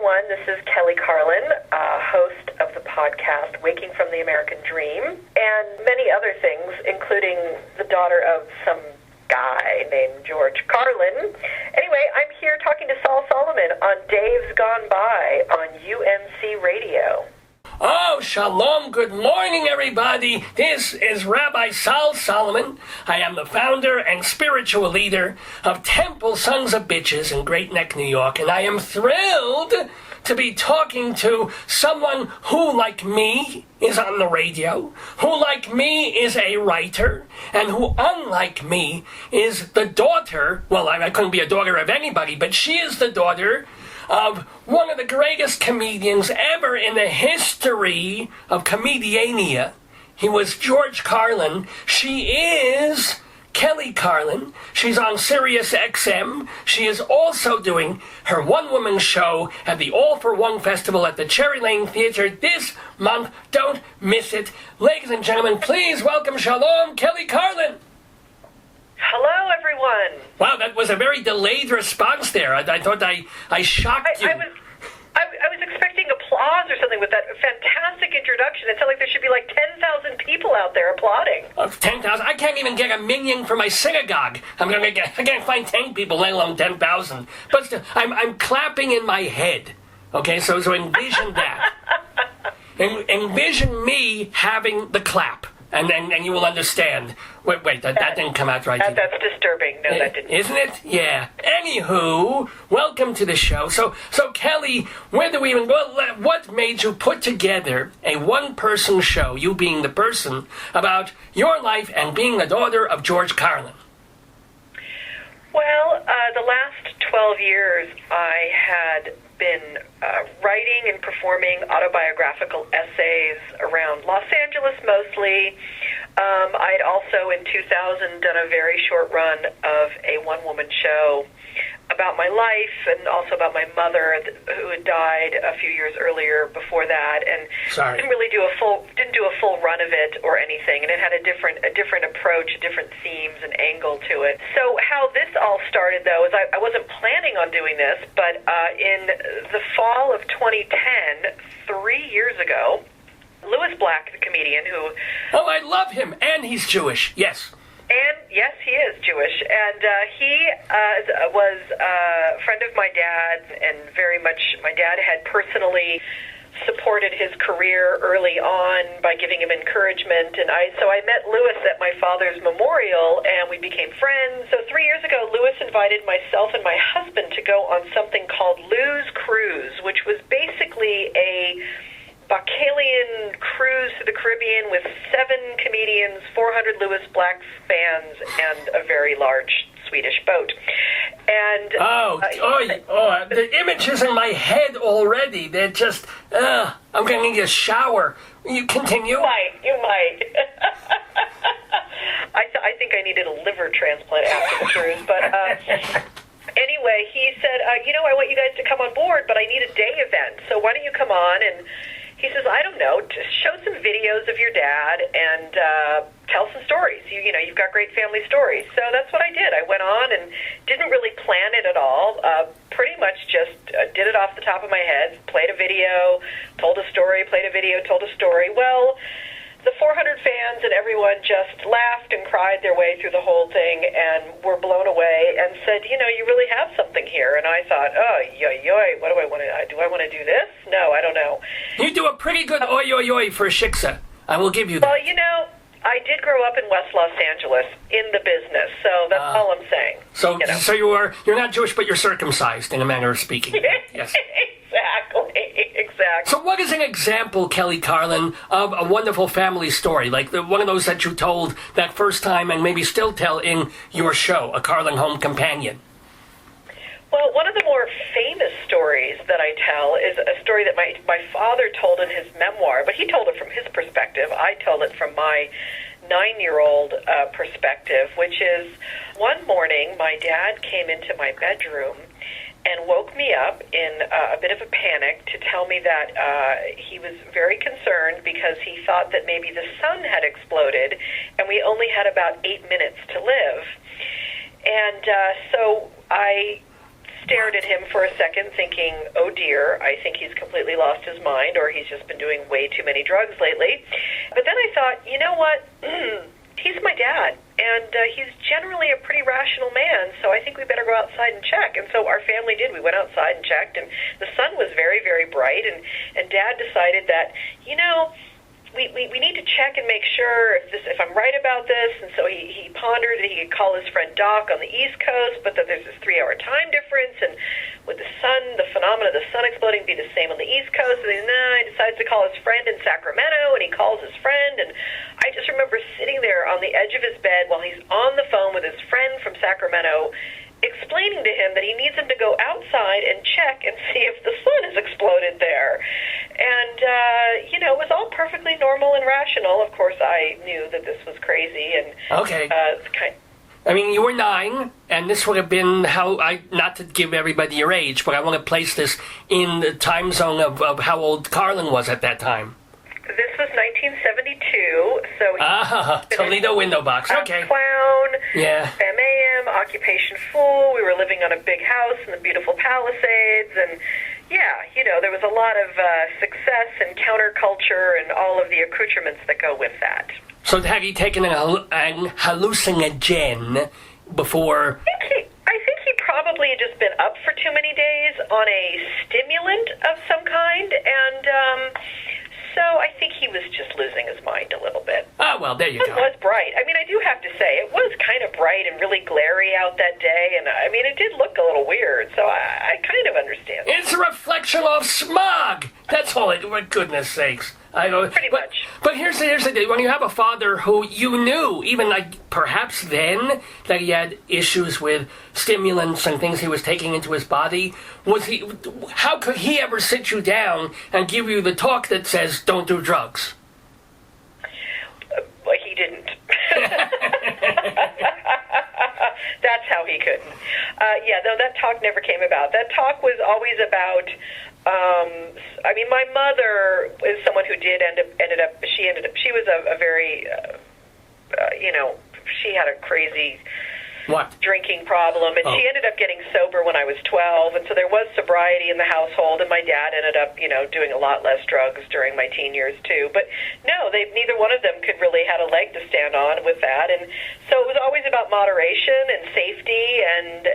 everyone. This is Kelly Carlin, host of the podcast Waking from the American Dream, and many other things, including the daughter of some guy named George Carlin. Anyway, I'm here talking to Sol Solomon on Dave's Gone By on UNC Radio. Oh, shalom. Good morning, everybody. This is Rabbi Sol Solomon. I am the founder and spiritual leader of Temple Sons of Bitches in Great Neck, New York, and I am thrilled to be talking to someone who, like me, is on the radio, who, like me, is a writer, and who, unlike me, is the daughter, well, I couldn't be a daughter of anybody, but she is the daughter of one of the greatest comedians ever in the history of comediania. He was George Carlin. She is Kelly Carlin. She's on Sirius XM. She is also doing her one-woman show at the All for One Festival at the Cherry Lane Theater this month. Don't miss it. Ladies and gentlemen, please welcome Shalom, Kelly Carlin. Hello, everyone. Wow, that was a very delayed response there. I thought I shocked you. I was expecting applause or something with that fantastic introduction. It sounded like there should be like 10,000 people out there applauding. 10,000? I can't even get a minion for my synagogue. I can't find 10 people, let alone 10,000. But still, I'm clapping in my head. Okay, so envision that. Envision me having the clap. And you will understand. Wait, that didn't come out right. That's disturbing. No, that didn't. Isn't it? Yeah. Anywho, welcome to the show. So Kelly, where do we even go? What made you put together a one-person show, you being the person, about your life and being the daughter of George Carlin? Well, the last 12 years, I had been writing and performing autobiographical essays around Los Angeles mostly. I'd also, in 2000, done a very short run of a one-woman show about my life and also about my mother, who had died a few years earlier before that, and Sorry. didn't do a full run of it or anything. And it had a different approach, different themes and angle to it. So how this all started, though, is I wasn't planning on doing this, but in the fall of 2010, 3 years ago, Louis Black, the comedian who... Oh, I love him, and he's Jewish, yes. And yes, he is Jewish, and he was a friend of my dad's, and very much my dad had personally supported his career early on by giving him encouragement, and so I met Louis at my father's memorial, and we became friends. So 3 years ago, Louis invited myself and my husband to go on something called Lou's Cruise, which was basically a Baccalian cruise to the Caribbean with 7 comedians, 400 Louis Black fans, and a very large Swedish boat. And the images in my head already, they're just, I'm going to need a shower. You continue? You might. I think I needed a liver transplant after the cruise, but... Anyway, he said, I want you guys to come on board, but I need a day event, so why don't you come on? And he says, I don't know, just show some videos of your dad and tell some stories. You've got great family stories. So that's what I did. I went on and didn't really plan it at all. Pretty much just did it off the top of my head, played a video, told a story, played a video, told a story. Well, the 400 fans and everyone just laughed and cried their way through the whole thing and were blown away and said, you really have something here. And I thought, what do I want to do? I want to do this? No, I don't know. You do a pretty good oi for a shiksa. I will give you that. Well, I did grow up in West Los Angeles in the business, so that's all I'm saying. So you're not Jewish, but you're circumcised, in a manner of speaking. Yes. Exactly. So what is an example, Kelly Carlin, of a wonderful family story, like one of those that you told that first time and maybe still tell in your show, A Carlin Home Companion? Well, one of the more famous stories that I tell is a story that my father told in his memoir, but he told it from his perspective. I told it from my 9-year-old perspective, which is one morning my dad came into my bedroom and woke me up in a bit of a panic to tell me that he was very concerned because he thought that maybe the sun had exploded and we only had about 8 minutes to live. And so I stared at him for a second thinking, oh dear, I think he's completely lost his mind, or he's just been doing way too many drugs lately. But then I thought, you know what? He's my dad, and he's generally a pretty rational man, so I think we better go outside and check. And so our family did. We went outside and checked, and the sun was very, very bright, and Dad decided that, you know, we need to check and make sure if I'm right about this. And so he pondered that he could call his friend Doc on the East Coast, but that there's this 3-hour time difference, and would the sun, the phenomena of the sun exploding, be the same on the East Coast? And then he decides to call his friend in Sacramento, and he calls his friend, and I just remember sitting there on the edge of his bed while he's on the phone with his friend from Sacramento, explaining to him that he needs him to go outside and check and see if the sun has exploded there. And, you know, it was all perfectly normal and rational. Of course, I knew that this was crazy. And okay. I mean, you were 9, and this would have been not to give everybody your age, but I want to place this in the time zone of how old Carlin was at that time. This was 1972, so Toledo window box. Okay. Clown, yeah. MAM, Occupation Fool. We were living on a big house in the beautiful Palisades, and yeah, you know, there was a lot of success and counterculture and all of the accoutrements that go with that. So had he taken an hallucinogen before? I think he probably had just been up for too many days on a stimulant of some kind, and so I think he was just losing his mind a little bit. Oh, well, there you go. It was bright. I mean, I do have to say, it was kind of bright and really glary out that day, and I mean, it did look a little weird, so I kind of understand. It's a reflection of smog. That's all. For goodness sakes. Pretty much. But here's the deal. When you have a father who you knew, even like perhaps then, that he had issues with stimulants and things he was taking into his body, how could he ever sit you down and give you the talk that says, don't do drugs? Well, he didn't. That's how he couldn't. No, that talk never came about. That talk was always about... I mean, my mother is someone who ended up. She was a very, she had a crazy drinking problem, and she ended up getting sober when I was 12, and so there was sobriety in the household, and my dad ended up, doing a lot less drugs during my teen years too. But no, neither one of them could really had a leg to stand on with that, and so it was always about moderation and safety, and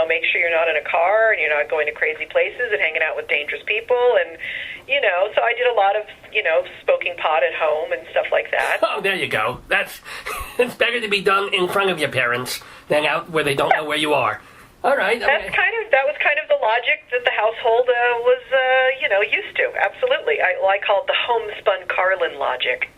make sure you're not in a car and you're not going to crazy places and hanging out with dangerous people, and so I did a lot of smoking pot at home and stuff like that. Oh, there you go. It's better to be done in front of your parents than out where they don't know where you are. All right. That was kind of the logic that the household was used to. Absolutely. I call it the homespun Carlin logic.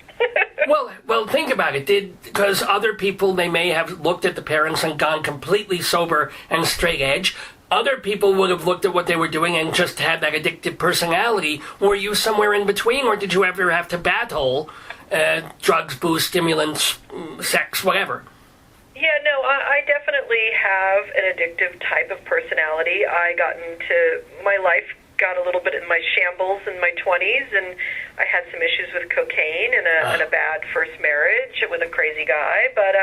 Well, think about it. Because other people, they may have looked at the parents and gone completely sober and straight edge. Other people would have looked at what they were doing and just had that addictive personality. Were you somewhere in between, or did you ever have to battle drugs, booze, stimulants, sex, whatever? Yeah, no, I definitely have an addictive type of personality. My life got a little bit in my shambles in my 20s, and I had some issues with cocaine and a bad first marriage with a crazy guy. But,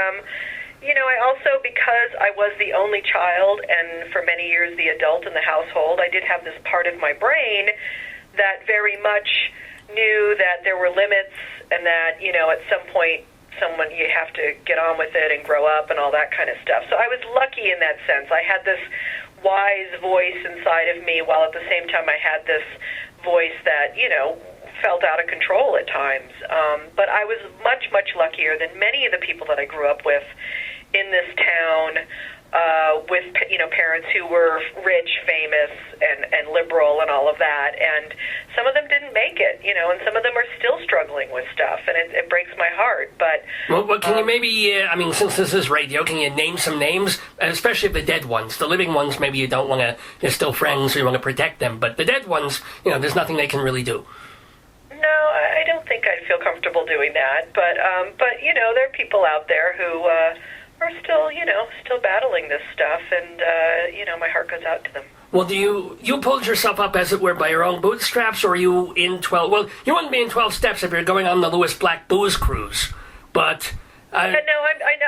I also, because I was the only child and for many years the adult in the household, I did have this part of my brain that very much knew that there were limits and that, at some point, you have to get on with it and grow up and all that kind of stuff. So I was lucky in that sense. I had this wise voice inside of me, while at the same time I had this voice that, felt out of control at times. But I was much, much luckier than many of the people that I grew up with in this town, with parents who were rich, famous, and liberal and all of that. And some of them didn't make it, and some of them are still struggling with stuff, and it breaks my heart. But well, can you maybe, since this is radio, can you name some names, especially the dead ones? The living ones, maybe you don't want to, they're still friends, so you want to protect them. But the dead ones, there's nothing they can really do. No, I don't think I'd feel comfortable doing that. But there are people out there who are still battling this stuff, and my heart goes out to them. Well, you pulled yourself up, as it were, by your own bootstraps, or are you in 12? Well, you wouldn't be in 12 steps if you're going on the Lewis Black Booze Cruise, but No,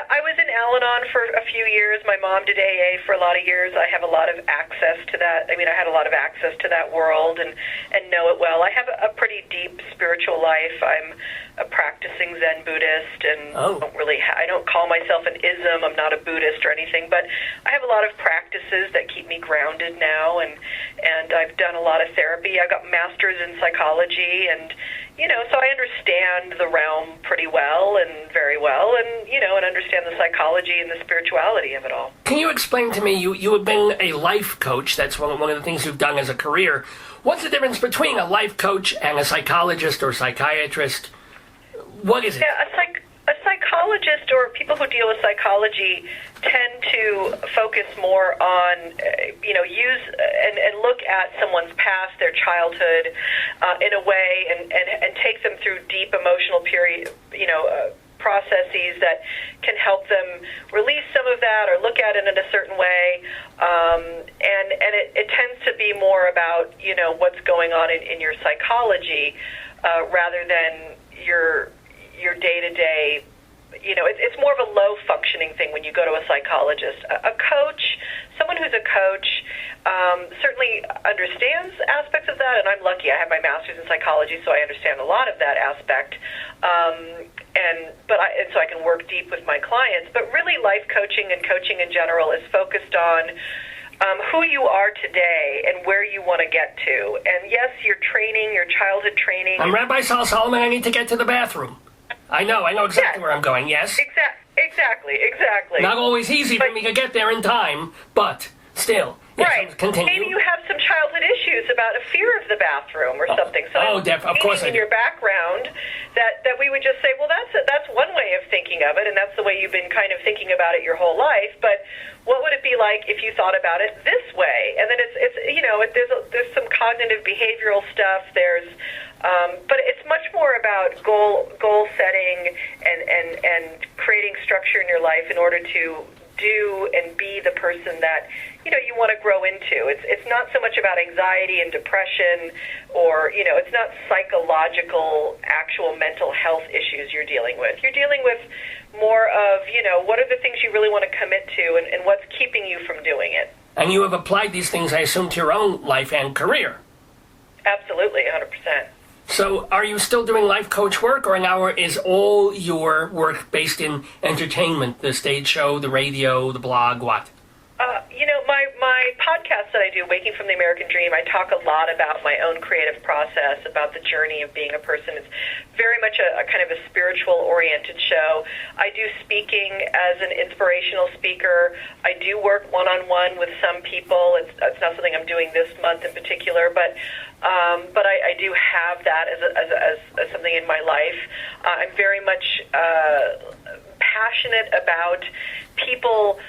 I was in Al-Anon for a few years. My mom did AA for a lot of years. I have a lot of access to that. I mean, I had a lot of access to that world and know it well. I have a pretty deep spiritual life. I'm a practicing Zen Buddhist, and I don't call myself an ism. I'm not a Buddhist or anything, but I have a lot of practices that keep me grounded now, and I've done a lot of therapy. I got master's in psychology, and so I understand the realm pretty well and very well, and understand the psychology and the spirituality of it all. Can you explain to me, you have been a life coach, that's one of the things you've done as a career. What's the difference between a life coach and a psychologist or psychiatrist? What is it? Yeah, a psychologist or people who deal with psychology tend to focus more on, use and look at someone's past, their childhood, in a way, and take them through deep emotional processes that can help them release some of that or look at it in a certain way. And it tends to be more about, what's going on in your psychology rather than your day-to-day. It's more of a low-functioning thing when you go to a psychologist. A coach, someone who's a coach, certainly understands aspects of that, and I'm lucky. I have my master's in psychology, so I understand a lot of that aspect. So I can work deep with my clients. But really, life coaching and coaching in general is focused on who you are today and where you want to get to. And yes, your training, your childhood training. I'm Rabbi Sol Solomon. I need to get to the bathroom. I know exactly where I'm going, yes? Exactly. Not always easy for me to get there in time, but still. Yes, right. Continue. Maybe you have some childhood issues about a fear of the bathroom or something. So of course I do. In your background, that we would just say, well, that's one way of thinking of it, and that's the way you've been kind of thinking about it your whole life. But what would it be like if you thought about it this way? And then there's some cognitive behavioral stuff. But it's much more about goal setting and creating structure in your life in order to do and be the person that you want to grow into. It's not so much about anxiety and depression, or it's not psychological, actual mental health issues you're dealing with. You're dealing with more of what are the things you really want to commit to, and what's keeping you from doing it. And you have applied these things, I assume, to your own life and career. Absolutely, 100%. So are you still doing life coach work, or now is all your work based in entertainment, the stage show, the radio, the blog, what? My podcast that I do, Waking from the American Dream, I talk a lot about my own creative process, about the journey of being a person. It's very much a kind of a spiritual-oriented show. I do speaking as an inspirational speaker. I do work one-on-one with some people. It's not something I'm doing this month in particular, but I do have that as something in my life. I'm very much passionate about people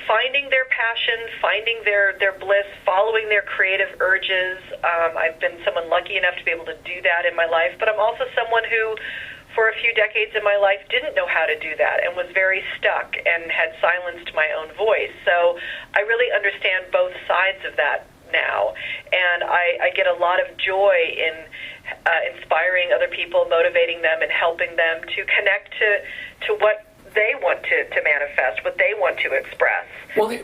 finding their passion, finding their bliss, following their creative urges. I've been someone lucky enough to be able to do that in my life, but I'm also someone who, for a few decades in my life, didn't know how to do that and was very stuck and had silenced my own voice. So I really understand both sides of that now, and I get a lot of joy in inspiring other people, motivating them, and helping them to connect to what they want to manifest, what they want to express. Well, that's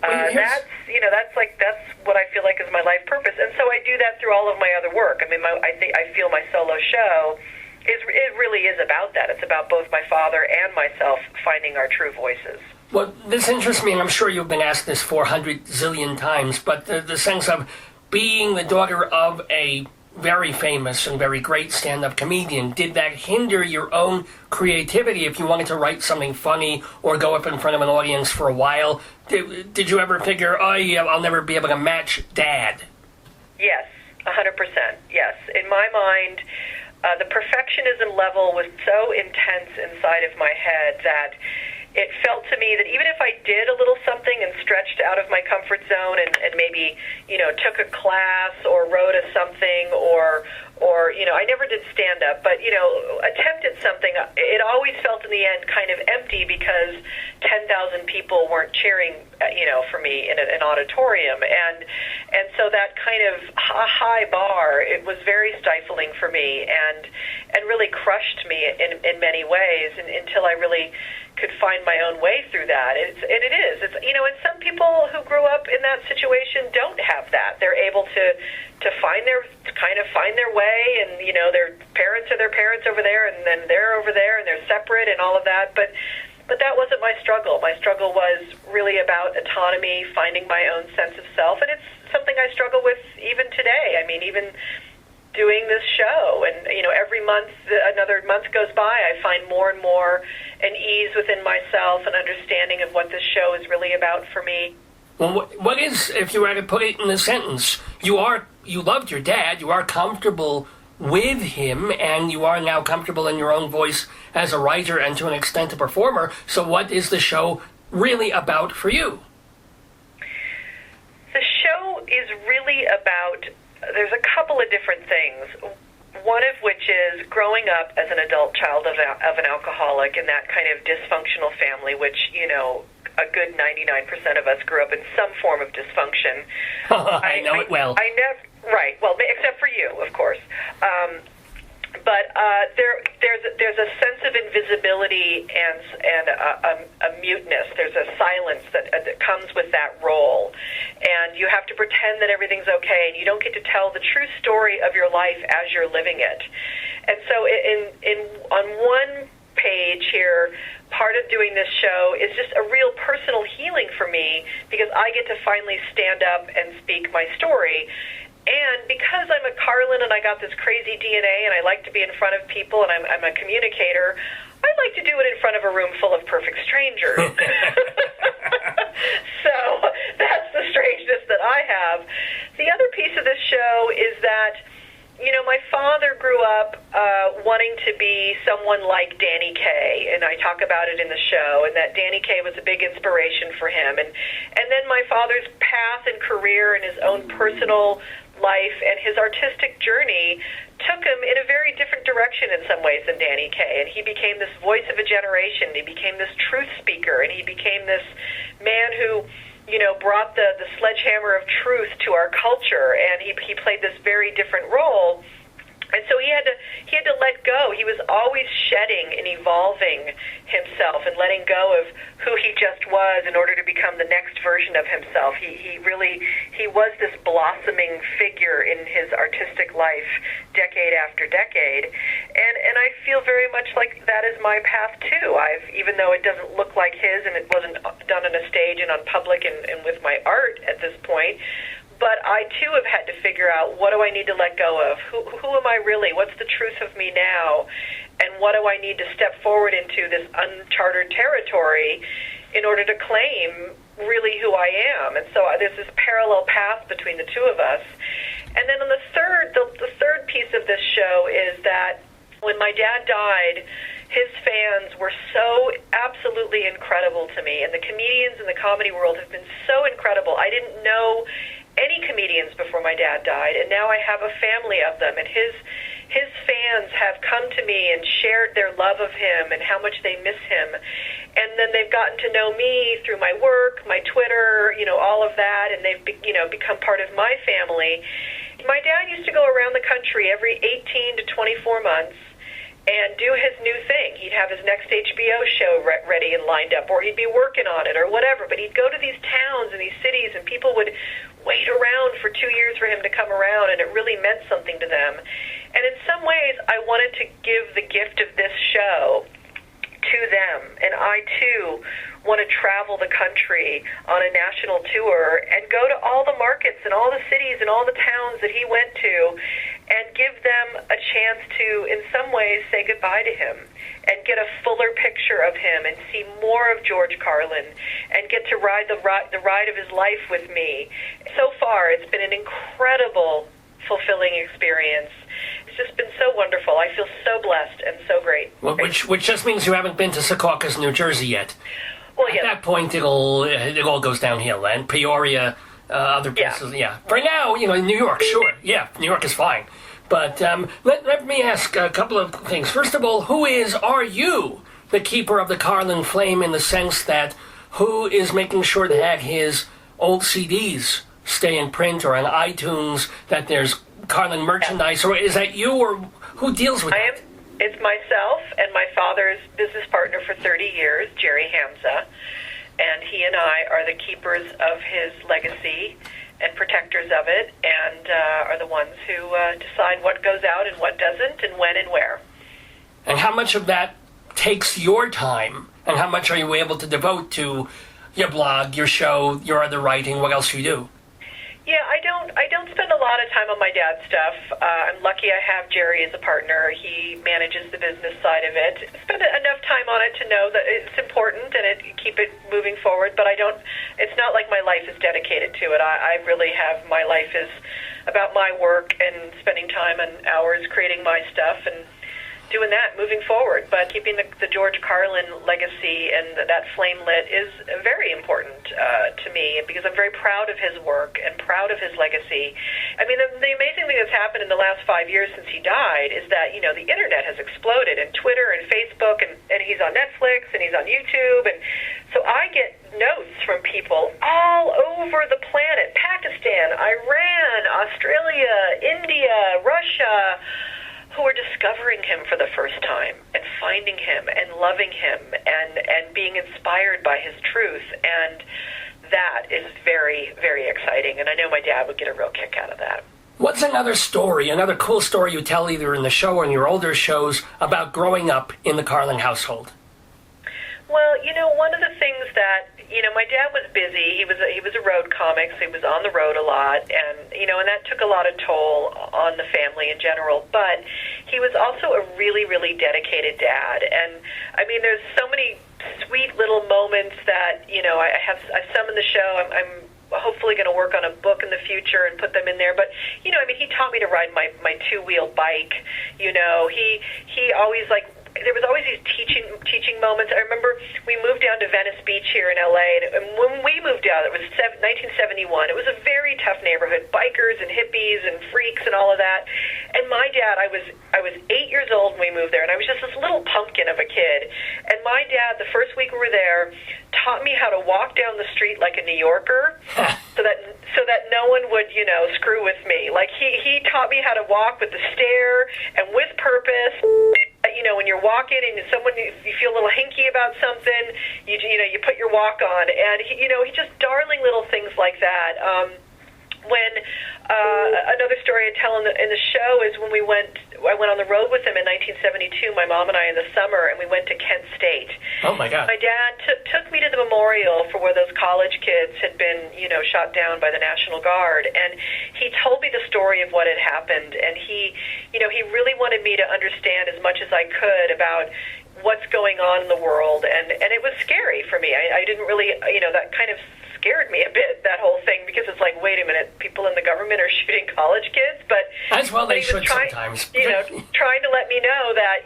what I feel like is my life purpose, and so I do that through all of my other work. I mean, I feel my solo show it really is about that. It's about both my father and myself finding our true voices. Well, this interests me, and I'm sure you've been asked this 400 zillion times, but the sense of being the daughter of a very famous and very great stand-up comedian, did that hinder your own creativity if you wanted to write something funny or go up in front of an audience for a while? Did you ever figure, oh yeah, I'll never be able to match Dad? Yes, 100%, yes. In my mind, the perfectionism level was so intense inside of my head that it felt to me that even if I did a little something and stretched out of my comfort zone and maybe, took a class or wrote a something or or, I never did stand-up, but, attempted something. It always felt in the end kind of empty because 10,000 people weren't cheering, for me in an auditorium. And so that kind of high bar, it was very stifling for me and really crushed me in many ways until I really could find my own way through that. It's and some people who grew up in that situation don't have that. They're able to find their way, and their parents are their parents over there, and then they're over there, and they're separate, and all of that. But that wasn't my struggle. My struggle was really about autonomy, finding my own sense of self, and it's something I struggle with even today. I mean, even doing this show, and every month, another month goes by, I find more and more an ease within myself, an understanding of what this show is really about for me. Well, what is, if you were to put it in a sentence, you loved your dad, you are comfortable with him, and you are now comfortable in your own voice as a writer and to an extent a performer. So what is the show really about for you? The show is really about, there's a couple of different things. One of which is growing up as an adult child of an alcoholic in that kind of dysfunctional family, which, a good 99% of us grew up in some form of dysfunction. I know it well. Right. Well, except for you, of course. But there's a sense of invisibility and a muteness. There's a silence that comes with that role, and you have to pretend that everything's okay, and you don't get to tell the true story of your life as you're living it. And so, on one page here, part of doing this show is just a real personal healing for me because I get to finally stand up and speak my story. And because I'm a Carlin and I got this crazy DNA and I like to be in front of people and I'm a communicator, I like to do it in front of a room full of perfect strangers. So that's the strangeness that I have. The other piece of this show is that, my father grew up wanting to be someone like Danny Kaye, and I talk about it in the show, and that Danny Kaye was a big inspiration for him. And then my father's path and career and his own personal life and his artistic journey took him in a very different direction in some ways than Danny Kaye. And he became this voice of a generation. He became this truth speaker, and he became this man who brought the sledgehammer of truth to our culture, and he played this very different role. And so he had to let go. He was always shedding and evolving himself and letting go of who he just was in order to become the next version of himself. He was this blossoming figure in his artistic life decade after decade. And I feel very much like that is my path too. Even though it doesn't look like his and it wasn't done on a stage and on public and with my art at this point, but I, too, have had to figure out, what do I need to let go of? Who am I really? What's the truth of me now? And what do I need to step forward into this uncharted territory in order to claim really who I am? And so there's this parallel path between the two of us. And then on the third piece of this show is that when my dad died, his fans were so absolutely incredible to me. And the comedians in the comedy world have been so incredible. I didn't know any comedians before my dad died, and now I have a family of them, and his fans have come to me and shared their love of him and how much they miss him. And then they've gotten to know me through my work, my Twitter, all of that, and they've become part of my family. My dad used to go around the country every 18 to 24 months and do his new thing. He'd have his next HBO show ready and lined up, or he'd be working on it or whatever, but he'd go to these towns and these cities, and people would wait around for 2 years for him to come around, and it really meant something to them. And in some ways, I wanted to give the gift of this show to them, and I, too, want to travel the country on a national tour and go to all the markets and all the cities and all the towns that he went to and give them a chance to, in some ways, say goodbye to him and get a fuller picture of him and see more of George Carlin and get to ride the ride of his life with me. So far, it's been an incredible, fulfilling experience. It's just been so wonderful. I feel so blessed and so great. Well, which just means you haven't been to Secaucus, New Jersey yet. Well, At that point, it all goes downhill. And Peoria, other places, yeah. For now, New York, sure. Yeah, New York is fine. But let me ask a couple of things. First of all, are you the keeper of the Carlin flame in the sense that who is making sure that his old CDs stay in print or on iTunes, that there's Carlin merchandise, or is that you, or who deals with that? It's myself and my father's business partner for 30 years, Jerry Hamza, and he and I are the keepers of his legacy and protectors of it, and are the ones who decide what goes out and what doesn't, and when and where. And how much of that takes your time, and how much are you able to devote to your blog, your show, your other writing, what else you do? Yeah, I don't spend a lot of time on my dad's stuff. I'm lucky I have Jerry as a partner. He manages the business side of it. Spend enough time on it to know that it's important and keep it moving forward, but it's not like my life is dedicated to it. I really have, my life is about my work and spending time and hours creating my stuff and doing that, moving forward. But keeping the George Carlin legacy and that flame lit is very important to me, because I'm very proud of his work and proud of his legacy. I mean, the amazing thing that's happened in the last 5 years since he died is that, the internet has exploded, and Twitter and Facebook, and he's on Netflix, and he's on YouTube, and so I get notes from people all over the planet: Pakistan, Iran, Australia, India, Russia, who are discovering him for the first time and finding him and loving him and being inspired by his truth. And that is very, very exciting. And I know my dad would get a real kick out of that. What's another cool story you tell either in the show or in your older shows about growing up in the Carlin household? Well, one of the things that, my dad was busy. He was a road comic, so he was on the road a lot, and and that took a lot of toll on the family in general. But he was also a really, really dedicated dad, and I mean, there's so many sweet little moments that I have some in the show. I'm hopefully going to work on a book in the future and put them in there. But he taught me to ride my two-wheel bike. He always there was always these teaching moments. I remember we moved down to Venice Beach here in LA, and when we moved out, it was 1971. It was a very tough neighborhood, bikers and hippies and freaks and all of that. And my dad, I was 8 years old when we moved there, and I was just this little pumpkin of a kid. And my dad, the first week we were there, taught me how to walk down the street like a New Yorker, so that no one would screw with me. Like he taught me how to walk with the stare and with purpose. When you're walking and you feel a little hinky about something, you put your walk on, and he just darling little things like that. When another story I tell in the show is when I went on the road with him in 1972, my mom and I in the summer, and we went to Kent State. Oh my God! My dad took me to the memorial for where those college kids had been, shot down by the National Guard, and he told me the story of what had happened, and he really wanted me to understand as much as I could about what's going on in the world, and it was scary for me. I didn't really, that kind of scared me a bit, that whole thing, because it's like, wait a minute, people in the government are shooting college kids, but as well they should sometimes. Trying to let me know that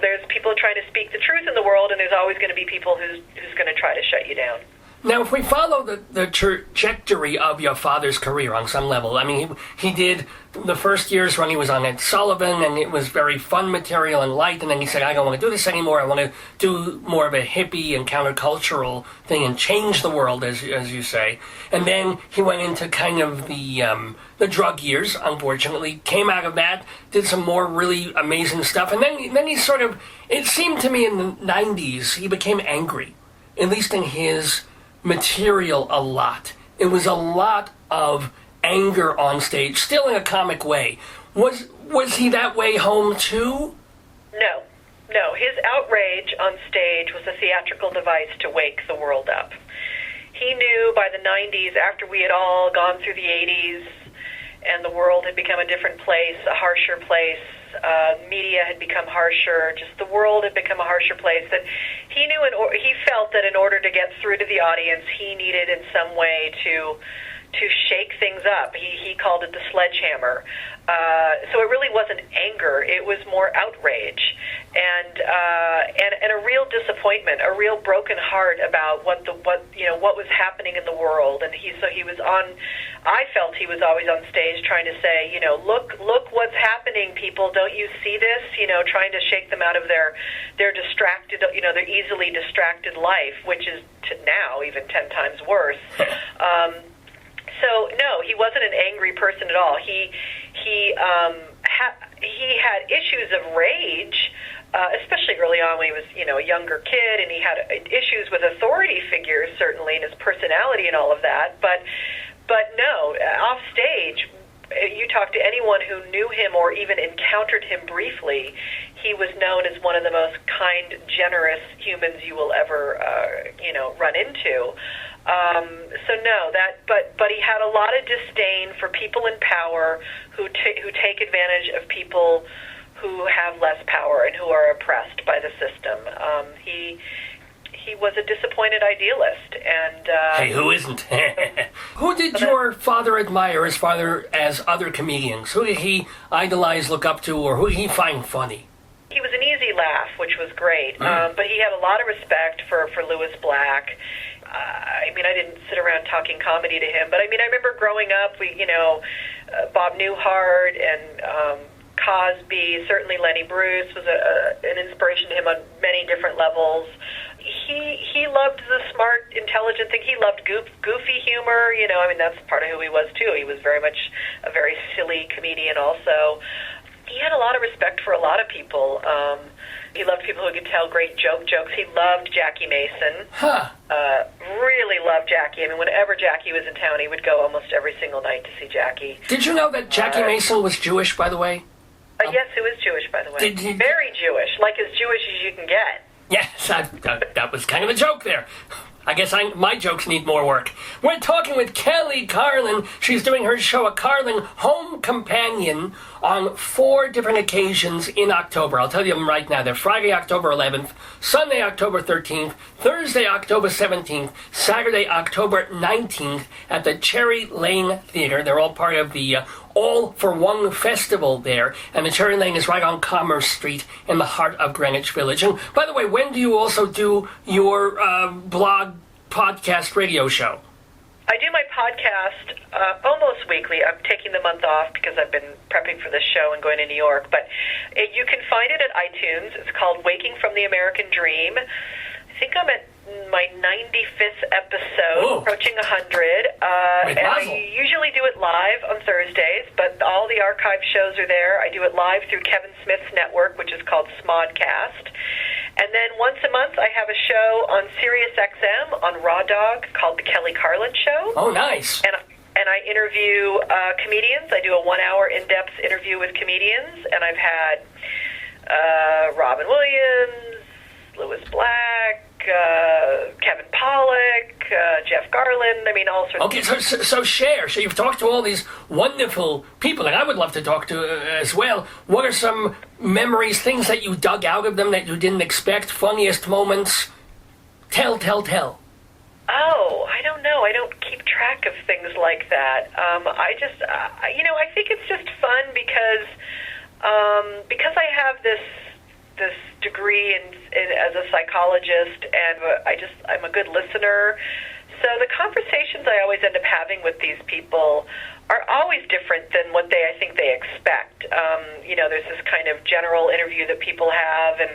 there's people trying to speak the truth in the world, and there's always going to be people who's going to try to shut you down. Now, if we follow the trajectory of your father's career on some level, I mean, he did the first years when he was on Ed Sullivan, and it was very fun material and light, and then he said, I don't want to do this anymore, I want to do more of a hippie and countercultural thing and change the world, as you say. And then he went into kind of the drug years, unfortunately, came out of that, did some more really amazing stuff, and then he sort of, it seemed to me in the 90s, he became angry, at least in his material a lot. It was a lot of anger on stage, still in a comic way. Was he that way home too? No. His outrage on stage was a theatrical device to wake the world up. He knew by the 90s, after we had all gone through the 80s and the world had become a different place, a harsher place, media had become harsher, just the world had become a harsher place, that he knew he felt that in order to get through to the audience, he needed in some way to to shake things up. He called it the sledgehammer. So it really wasn't anger; it was more outrage and a real disappointment, a real broken heart about what was happening in the world. And he was on. I felt he was always on stage trying to say, look what's happening, people. Don't you see this? Trying to shake them out of their distracted, their easily distracted life, which is now even 10 times worse. So no, he wasn't an angry person at all. He had issues of rage, especially early on when he was, a younger kid, and he had issues with authority figures, certainly, in his personality and all of that. But no, off stage, you talk to anyone who knew him or even encountered him briefly, he was known as one of the most kind, generous humans you will ever, run into. So no, but he had a lot of disdain for people in power who take advantage of people who have less power and who are oppressed by the system. He was a disappointed idealist, and hey, who isn't? Who did your father admire as far as other comedians? Who did he idolize, look up to, or who did he find funny? He was an easy laugh, which was great, but he had a lot of respect for Louis Black. I didn't sit around talking comedy to him, but I remember growing up, Bob Newhart and Cosby, certainly Lenny Bruce was an inspiration to him on many different levels. He loved the smart, intelligent thing. He loved goofy humor. That's part of who he was too. He was very much a very silly comedian also. He had a lot of respect for a lot of people. He loved people who could tell great jokes. He loved Jackie Mason. Really loved Jackie. Whenever Jackie was in town, he would go almost every single night to see Jackie. Did you know that Jackie Mason was Jewish, by the way? Yes, he was Jewish, by the way. Very Jewish, like as Jewish as you can get. Yes, that was kind of a joke there. I guess my jokes need more work. We're talking with Kelly Carlin. She's doing her show, A Carlin Home Companion, on 4 different occasions in October. I'll tell you them right now. They're Friday, October 11th, Sunday, October 13th, Thursday, October 17th, Saturday, October 19th at the Cherry Lane Theater. They're all part of the All for One Festival there. And the Cherry Lane is right on Commerce Street in the heart of Greenwich Village. And by the way, when do you also do your blog, podcast, radio show? I do my podcast almost weekly. I'm taking the month off because I've been prepping for this show and going to New York. But you can find it at iTunes. It's called Waking from the American Dream. I think I'm at my 95th episode, approaching 100. And I usually do it live on Thursdays, but all the archive shows are there. I do it live through Kevin Smith's network, which is called Smodcast. And then once a month, I have a show on SiriusXM on Raw Dog called The Kelly Carlin Show. Oh, nice. And I interview comedians. I do a 1-hour in-depth interview with comedians. And I've had Robin Williams, Louis Black, Kevin Pollak, Jeff Garland. All sorts of people. So share. So you've talked to all these wonderful people, and I would love to talk to as well. What are some memories, things that you dug out of them that you didn't expect, funniest moments? Tell. Oh, I don't know. I don't keep track of things like that. I think it's just fun because I have this degree as a psychologist, and I'm a good listener. So the conversations I always end up having with these people are always different than what I think they expect. There's this kind of general interview that people have, and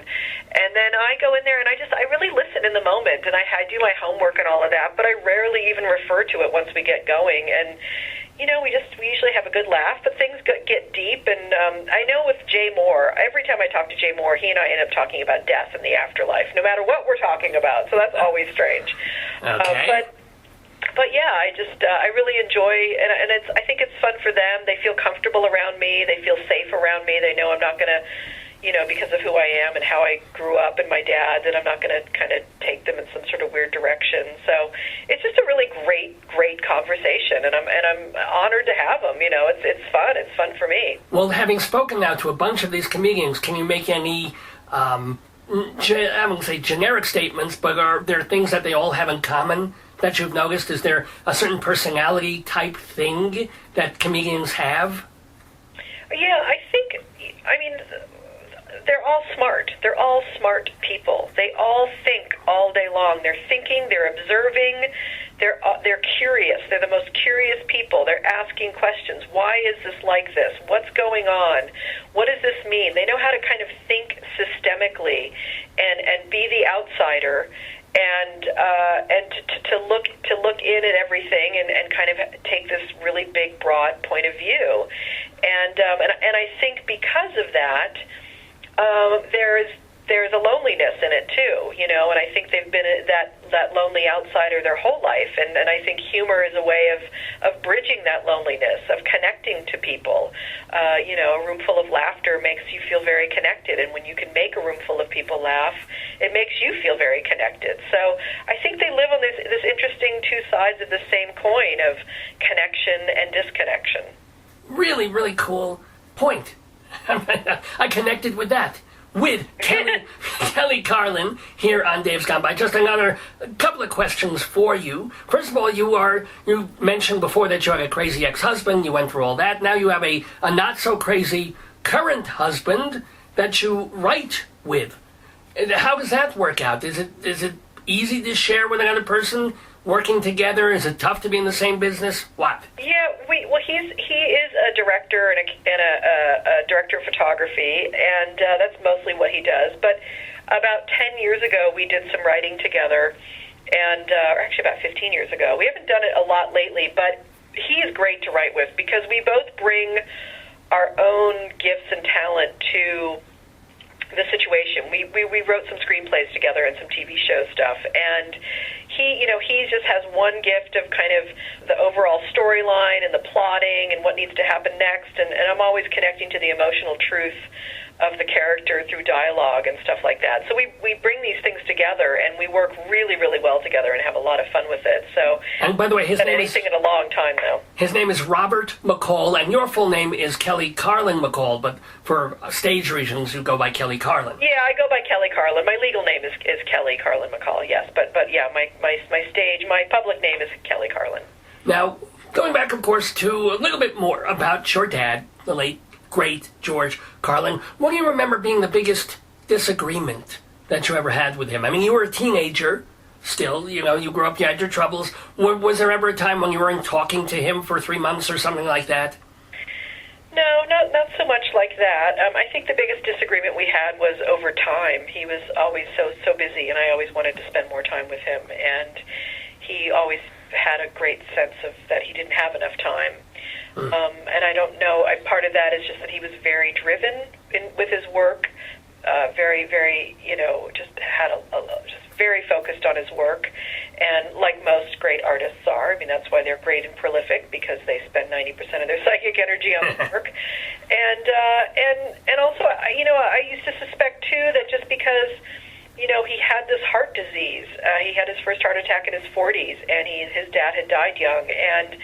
then I go in there and I really listen in the moment, and I do my homework and all of that, but I rarely even refer to it once we get going. And we usually have a good laugh, but things get deep. And I know with Jay Moore, every time I talk to Jay Moore, he and I end up talking about death and the afterlife, no matter what we're talking about. So that's always strange. Okay. But yeah, I really enjoy, and I think it's fun for them. They feel comfortable around me. They feel safe around me. They know I'm not going to, because of who I am and how I grew up and my dad, that I'm not going to kind of take them in some sort of weird direction. So it's just a really great conversation, and I'm honored to have them. It's fun. It's fun for me. Well, having spoken now to a bunch of these comedians, can you make any, I won't say generic statements, but are there things that they all have in common that you've noticed? Is there a certain personality type thing that comedians have? Yeah, I mean, they're all smart. They're all smart people. They all think all day long. They're thinking, they're observing, they're curious. They're the most curious people. They're asking questions. Why is this like this? What's going on? What does this mean? They know how to kind of think systemically and be the outsider and to look in at everything and kind of take this really big, broad point of view. And I think because of that, there's a loneliness in it too, you know, and I think they've been that lonely outsider their whole life, and I think humor is a way of bridging that loneliness, of connecting to people. You know, a room full of laughter makes you feel very connected, and when you can make a room full of people laugh, it makes you feel very connected. So I think they live on this interesting two sides of the same coin of connection and disconnection. Really, really cool point. I connected with that. With Kelly Carlin here on Dave's Gone By. Just another couple of questions for you. First of all, you mentioned before that you had a crazy ex-husband. You went through all that. Now you have a not-so-crazy current husband that you write with. How does that work out? Is it easy to share with another person? Working together? Is it tough to be in the same business? What? Yeah, he is a director and a director of photography, and that's mostly what he does. But about 10 years ago, we did some writing together, and or actually about 15 years ago. We haven't done it a lot lately, but he is great to write with because we both bring our own gifts and talent to the situation. We wrote some screenplays together and some TV show stuff, and he just has one gift of kind of the overall storyline and the plotting and what needs to happen next, and I'm always connecting to the emotional truth of the character through dialogue and stuff like that. So we bring these things together, and we work really, really well together and have a lot of fun with it. So, and by the way, his name anything in a long time now. His name is Robert McCall, and your full name is Kelly Carlin McCall, but for stage reasons, you go by Kelly Carlin. Yeah, I go by Kelly Carlin. My legal name is Kelly Carlin McCall, yes. But yeah, my public name is Kelly Carlin. Now, going back, of course, to a little bit more about your dad, the late great George Carlin. What do you remember being the biggest disagreement that you ever had with him? I mean, you were a teenager still, you know, you grew up, you had your troubles. Was there ever a time when you weren't talking to him for 3 months or something like that? No, not so much like that. I think the biggest disagreement we had was over time. He was always so busy, and I always wanted to spend more time with him, and he always had a great sense of that he didn't have enough time. And I don't know, part of that is just that he was very driven with his work, very, very, you know, just had just very focused on his work. And like most great artists are, I mean, that's why they're great and prolific, because they spend 90% of their psychic energy on the work. And also, you know, I used to suspect, too, that just because, you know, he had this heart disease. He had his first heart attack in his 40s, and his dad had died young. And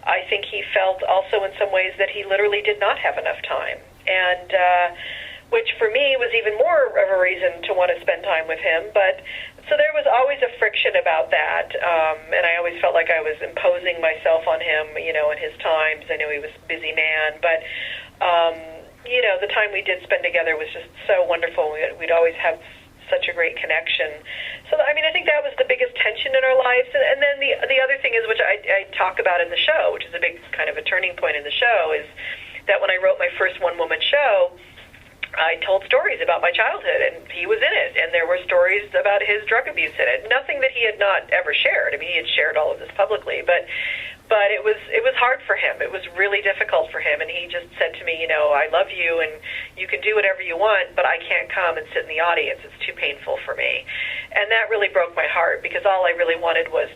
I think he felt also in some ways that he literally did not have enough time. And which for me was even more of a reason to want to spend time with him. But so there was always a friction about that. And I always felt like I was imposing myself on him, you know, in his times. I know he was a busy man, but you know, the time we did spend together was just so wonderful. We'd always have such a great connection. So, I mean, I think that was the biggest tension in our lives. And then the other thing is, which I talk about in the show, which is a big kind of a turning point in the show, is that when I wrote my first one-woman show, I told stories about my childhood, and he was in it, and there were stories about his drug abuse in it. Nothing that he had not ever shared. I mean, he had shared all of this publicly, but it was hard for him. It was really difficult for him, and he just said to me, you know, I love you, and you can do whatever you want, but I can't come and sit in the audience. It's too painful for me. And that really broke my heart, because all I really wanted was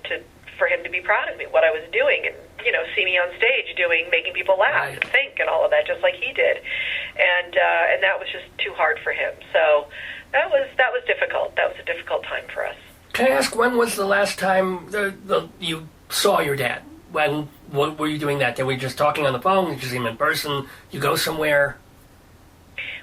for him to be proud of me, what I was doing, and, you know, see me on stage making people laugh and think and all of that, just like he did. And that was just too hard for him. So that was difficult. That was a difficult time for us. Can I ask, when was the last time you saw your dad? What were you doing that day? Were you just talking on the phone? Did you see him in person? You go somewhere?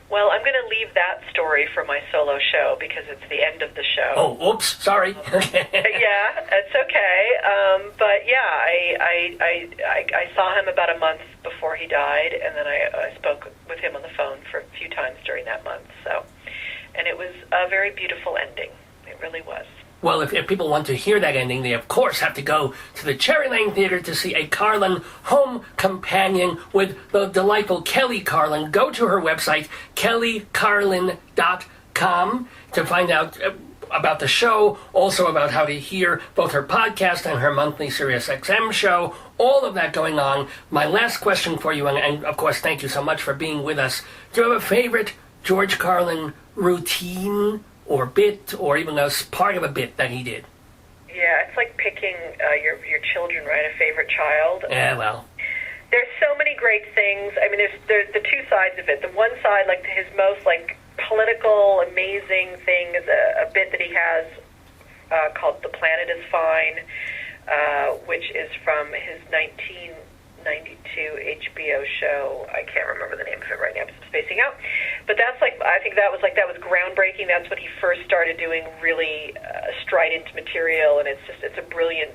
Well, I'm going to leave that story for my solo show because it's the end of the show. Oh, oops, sorry. Yeah, it's okay. But yeah, I saw him about a month before he died, and then I spoke with him on the phone for a few times during that month. So, and it was a very beautiful ending. It really was. Well, if people want to hear that ending, they of course have to go to the Cherry Lane Theater to see a Carlin home companion with the delightful Kelly Carlin. Go to her website, kellycarlin.com, to find out about the show, also about how to hear both her podcast and her monthly SiriusXM show, all of that going on. My last question for you, and of course, thank you so much for being with us. Do you have a favorite George Carlin routine or bit, or even a part of a bit that he did? Yeah, it's like picking your children, right? A favorite child. Yeah, well. There's so many great things. I mean, there's the two sides of it. The one side, like his most political, amazing thing is a bit that he has called "The Planet Is Fine," which is from his 1992 HBO show. I can't remember the name of it right now, I'm spacing out. But that's I think that was groundbreaking. That's when he first started doing really strident material, and it's a brilliant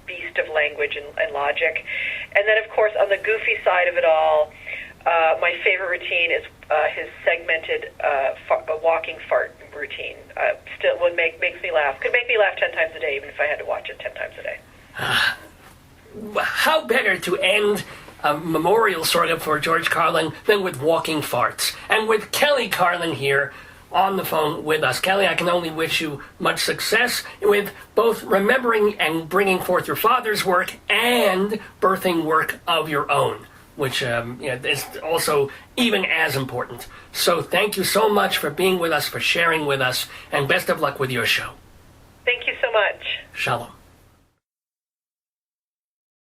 beast of language and logic. And then, of course, on the goofy side of it all, my favorite routine is his segmented walking fart routine. Still, makes me laugh. Could make me laugh 10 times a day, even if I had to watch it 10 times a day. How better to end a memorial sort of for George Carlin than with walking farts? And with Kelly Carlin here on the phone with us. Kelly, I can only wish you much success with both remembering and bringing forth your father's work and birthing work of your own, which is also even as important. So thank you so much for being with us, for sharing with us, and best of luck with your show. Thank you so much. Shalom.